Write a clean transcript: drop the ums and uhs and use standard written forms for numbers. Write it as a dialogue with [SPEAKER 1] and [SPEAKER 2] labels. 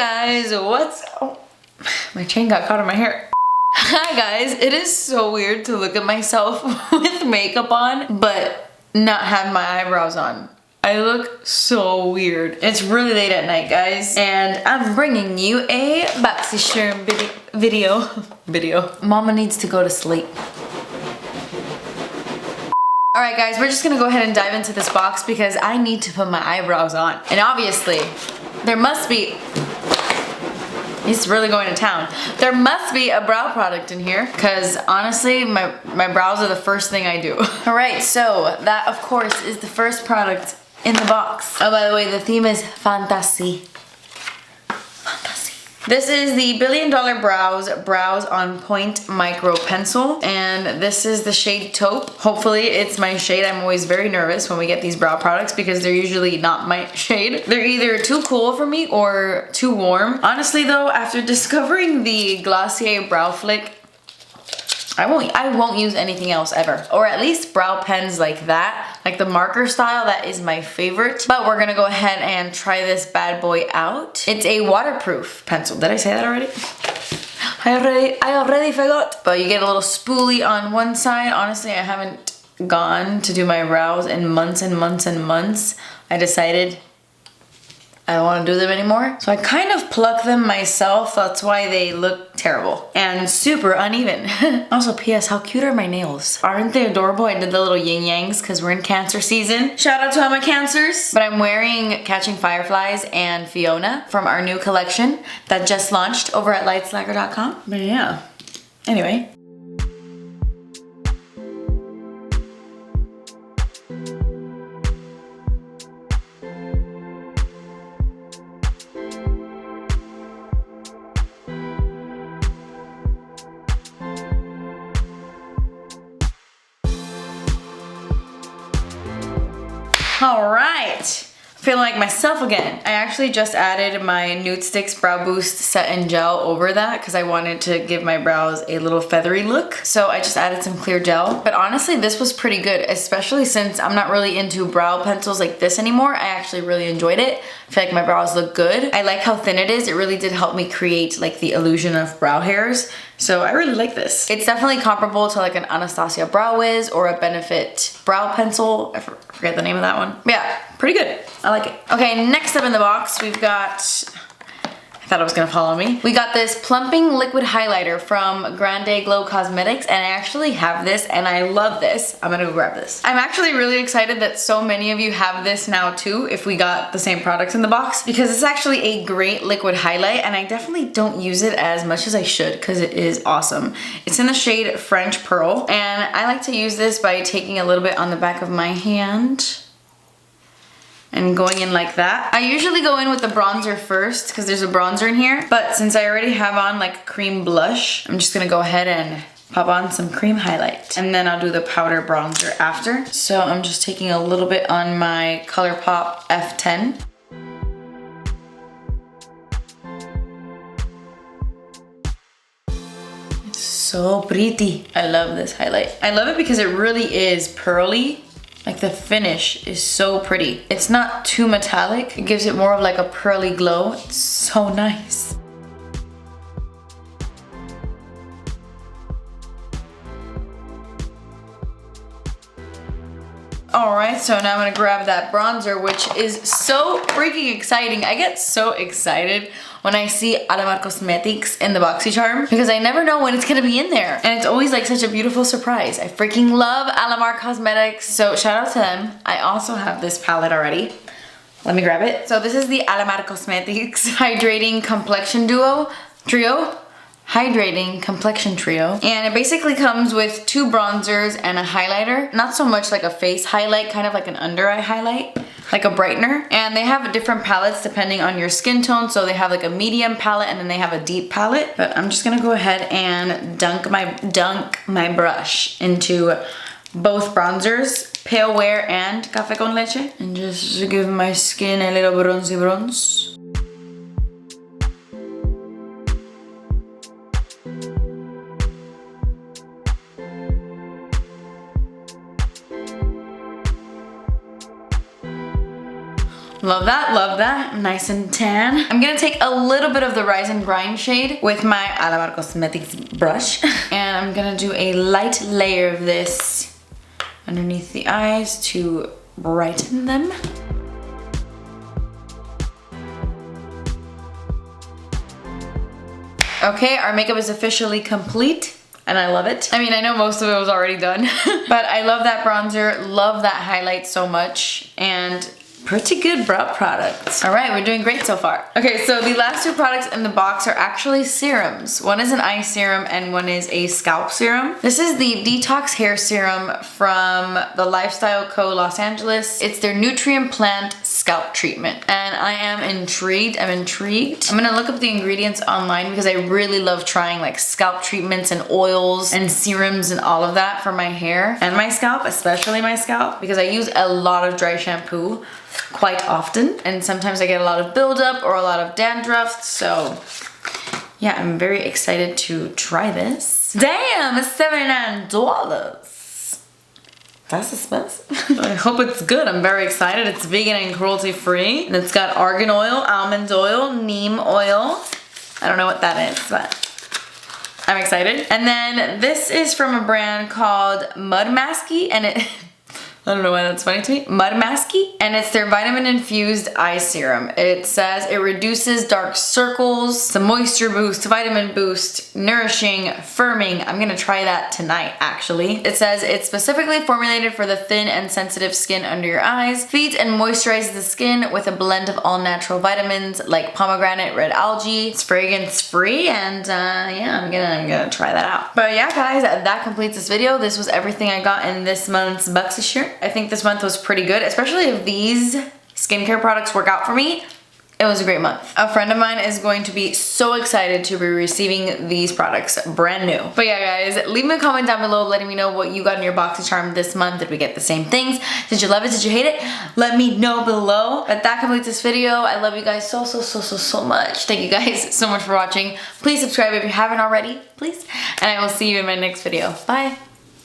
[SPEAKER 1] guys, oh, my chain got caught in my hair. Hi guys, it is so weird to look at myself with makeup on, but not have my eyebrows on. I look so weird. It's really late at night, guys, and I'm bringing you a Boxycharm video. Mama needs to go to sleep. Alright guys, we're just gonna go ahead and dive into this box because I need to put my eyebrows on. And obviously, there must be... He's really going to town. There must be a brow product in here because honestly, my brows are the first thing I do. Alright, so that of course is the first product in the box. Oh, by the way, the theme is fantasy. This is the $1 Billion Brows on Point Micro Pencil, and this is the shade Taupe. Hopefully it's my shade. I'm always very nervous when we get these brow products because they're usually not my shade. They're either too cool for me or too warm. Honestly though, after discovering the Glossier Brow Flick, I won't use anything else ever. Or at least brow pens like that. Like the marker style, that is my favorite. But we're gonna go ahead and try this bad boy out. It's a waterproof pencil. Did I say that already? I already forgot. But you get a little spoolie on one side. Honestly, I haven't gone to do my brows in months and months and months. I decided I don't want to do them anymore. So I kind of pluck them myself. That's why they look terrible and super uneven. Also, P.S. how cute are my nails? Aren't they adorable? I did the little yin yangs because we're in Cancer season. Shout out to all my Cancers. But I'm wearing Catching Fireflies and Fiona from our new collection that just launched over at LACQUER.com. But yeah, anyway. All right, feeling like myself again. I actually just added my Nude Sticks Brow Boost Set and Gel over that because I wanted to give my brows a little feathery look. So I just added some clear gel. But honestly, this was pretty good, especially since I'm not really into brow pencils like this anymore. I actually really enjoyed it. I feel like my brows look good. I like how thin it is. It really did help me create like the illusion of brow hairs. So I really like this. It's definitely comparable to like an Anastasia Brow Wiz or a Benefit brow pencil. I forget the name of that one. But yeah, pretty good. I like it. Okay, next up in the box, we've got... I thought it was gonna follow me. We got this Plumping Liquid Highlighter from GrandeGLOW Cosmetics, and I actually have this and I love this. I'm gonna go grab this. I'm actually really excited that so many of you have this now too, if we got the same products in the box, because it's actually a great liquid highlight and I definitely don't use it as much as I should because it is awesome. It's in the shade French Pearl, and I like to use this by taking a little bit on the back of my hand and going in like that. I usually go in with the bronzer first because there's a bronzer in here, but since I already have on like cream blush, I'm just gonna go ahead and pop on some cream highlight. And then I'll do the powder bronzer after. So I'm just taking a little bit on my ColourPop F10. It's so pretty. I love this highlight. I love it because it really is pearly. Like the finish is so pretty. It's not too metallic. It gives it more of like a pearly glow. It's so nice. All right, so now I'm gonna grab that bronzer, which is so freaking exciting. I get so excited when I see Alamar Cosmetics in the Boxycharm because I never know when it's gonna be in there. And it's always like such a beautiful surprise. I freaking love Alamar Cosmetics, so shout out to them. I also have this palette already. Let me grab it. So this is the Alamar Cosmetics Hydrating Complexion Trio. Hydrating Complexion Trio. And it basically comes with 2 bronzers and a highlighter. Not so much like a face highlight, kind of like an under eye highlight, like a brightener. And they have different palettes depending on your skin tone. So they have like a medium palette and then they have a deep palette. But I'm just gonna go ahead and dunk my brush into both bronzers, Pale Wear and Café con Leche. And just give my skin a little bronze. Love that, love that. Nice and tan. I'm gonna take a little bit of the Rise and Grind shade with my Alamar Cosmetics brush. And I'm gonna do a light layer of this underneath the eyes to brighten them. Okay, our makeup is officially complete. And I love it. I mean, I know most of it was already done, but I love that bronzer, love that highlight so much, and pretty good brow products. All right, we're doing great so far. Okay, so the last two products in the box are actually serums. One is an eye serum and one is a scalp serum. This is the Detox Hair Serum from the Lifestyle Co. Los Angeles. It's their Nutrient Plant Scalp Treatment. And I am intrigued, I'm gonna look up the ingredients online because I really love trying like scalp treatments and oils and serums and all of that for my hair and my scalp, especially my scalp, because I use a lot of dry shampoo quite often, and sometimes I get a lot of buildup or a lot of dandruff, so yeah, I'm very excited to try this. Damn, it's $79. That's expensive. I hope it's good. I'm very excited. It's vegan and cruelty free, and it's got argan oil, almond oil, neem oil. I don't know what that is, but I'm excited. And then this is from a brand called Mudmasky, and it I don't know why that's funny to me. Mudmasky, and it's their Vitamin-Infused Eye Serum. It says it reduces dark circles, it's a moisture boost, vitamin boost, nourishing, firming. I'm gonna try that tonight, actually. It says it's specifically formulated for the thin and sensitive skin under your eyes, feeds and moisturizes the skin with a blend of all natural vitamins like pomegranate, red algae. It's fragrance free, and yeah, I'm gonna try that out. But yeah, guys, that completes this video. This was everything I got in this month's Boxycharm. I think this month was pretty good, especially if these skincare products work out for me. It was a great month. A friend of mine is going to be so excited to be receiving these products brand new. But yeah, guys, leave me a comment down below letting me know what you got in your Boxycharm this month. Did we get the same things? Did you love it? Did you hate it? Let me know below. But that completes this video. I love you guys so much. Thank you guys so much for watching. Please subscribe if you haven't already, please. And I will see you in my next video. Bye.